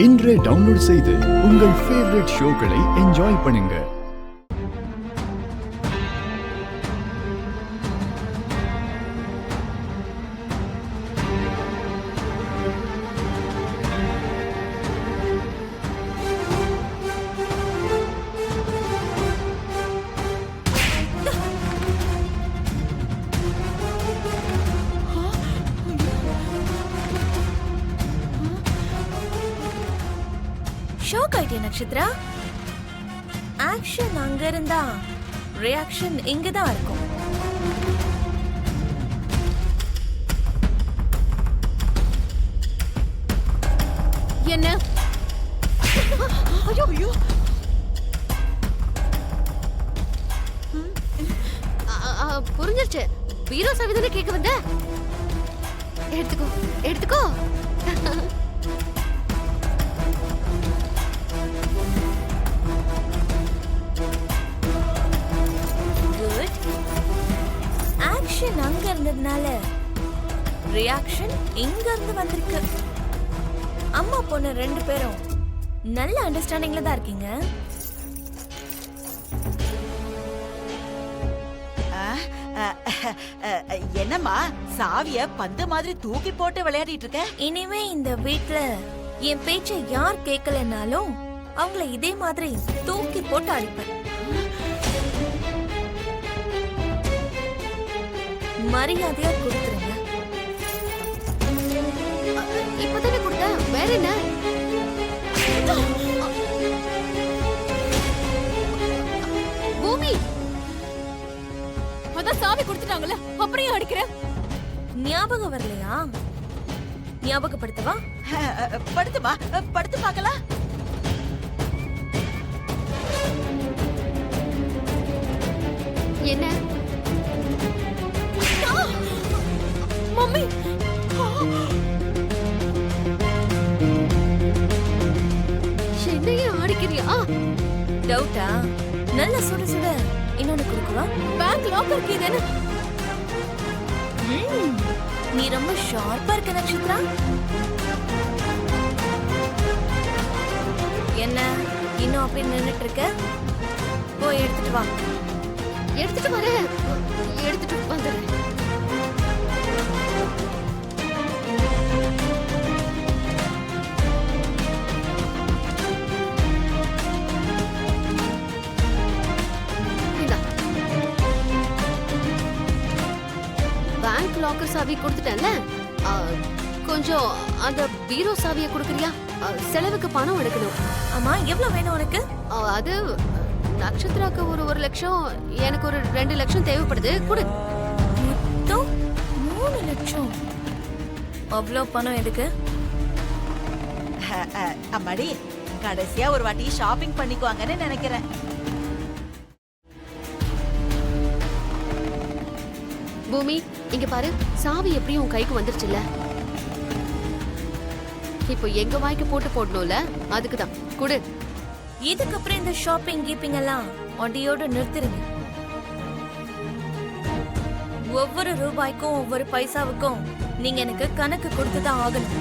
இன்றே டவுன்லோட் செய்து உங்கள் ஃபேவரட் ஷோக்களை என்ஜாய் பண்ணுங்க. ஷாக் ஆயிட்டே நட்சத்திரா. ஆக்ஷன் அங்க இருந்தா ரியாக்ஷன் இங்கதான் இருக்கும். என்ன? ஐயோ ஐயோ, புரிஞ்சிருச்சு. பீரோ சாவிதானே கேட்க வந்த? எடுத்துக்கோ எடுத்துக்கோ. ஆக்ஷன் அங்க இருந்ததுனால ரியாக்ஷன் இங்க இருந்து வந்திருக்கு. அம்மா பொண்ணு ரெண்டு பேரும் நல்ல அண்டர்ஸ்டாண்டிங்ல தான் இருக்கீங்க. என்னம்மா சாவிய பந்து மாதிரி தூக்கி போட்டு விளையாடிட்டு இருக்க? இனிமே இந்த வீட்ல என் பேச்சை யார் கேட்கலனாலும் அவங்கள இதே மாதிரி தூக்கி போட்டு அடிப்பேன். மரியாதையா கொடுத்துருங்க. இப்பதானே கொடுத்த, வேற என்ன? பூமி, அதான் சாவி கொடுத்துட்டாங்கல்ல, அப்படியே அடிக்கிற. ஞாபகம் வரலையா? ஞாபகப்படுத்தவா? படுத்துமா, படுத்து பார்க்கலாம். என்ன மம்மி? என்னையே ஆடிக்கிறியா? டவுட்டா? நல்ல சுட சுட இன்னொன்னு கொடுக்கவா? பேங்க் லாக்கர் கீ தானே? நீ ரொம்ப ஷார்ப்பா இருக்க நட்சத்திரா. என்ன இன்னும் அப்படி நின்னுட்டு இருக்க? போய் எடுத்துட்டு வா. எடுத்துட்டு வரேன், எடுத்துட்டு வந்துடுறேன். பேங்க் லாக்கர் சாவி கொடுத்துட்டேன்ல, கொஞ்சம் அந்த பீரோ சாவியை கொடுக்குறியா? செலவுக்கு பணம் எடுக்கணும். ஆமா, எவ்வளவு வேணும் உனக்கு? அது நட்சத்திராக்கு ஒரு 1 லட்சம், எனக்கு ஒரு 2 லட்சம் தேவைப்படுது. கொடு. மொத்தம் 3 லட்சம். அவ்வளோ பணம் எதுக்கு? அம்மாடி, கடைசியா ஒரு வாட்டி ஷாப்பிங் பண்ணிக்குவாங்கன்னு நினைக்கிறேன். பூமி, இங்க பாரு, சாவி எப்படியும் உன் கைக்கு வந்துருச்சுல்ல. இப்போ எங்க வாய்க்கு போட்டு போடணும்ல, அதுக்குதான் கொடு. இதுக்கப்புறம் இந்த ஷாப்பிங் கீப்பிங் எல்லாம் அடியோட நிறுத்திருங்க. ஒவ்வொரு ரூபாய்க்கும் ஒவ்வொரு பைசாவுக்கும் நீங்க எனக்கு கணக்கு கொடுத்துதான் ஆகணும்.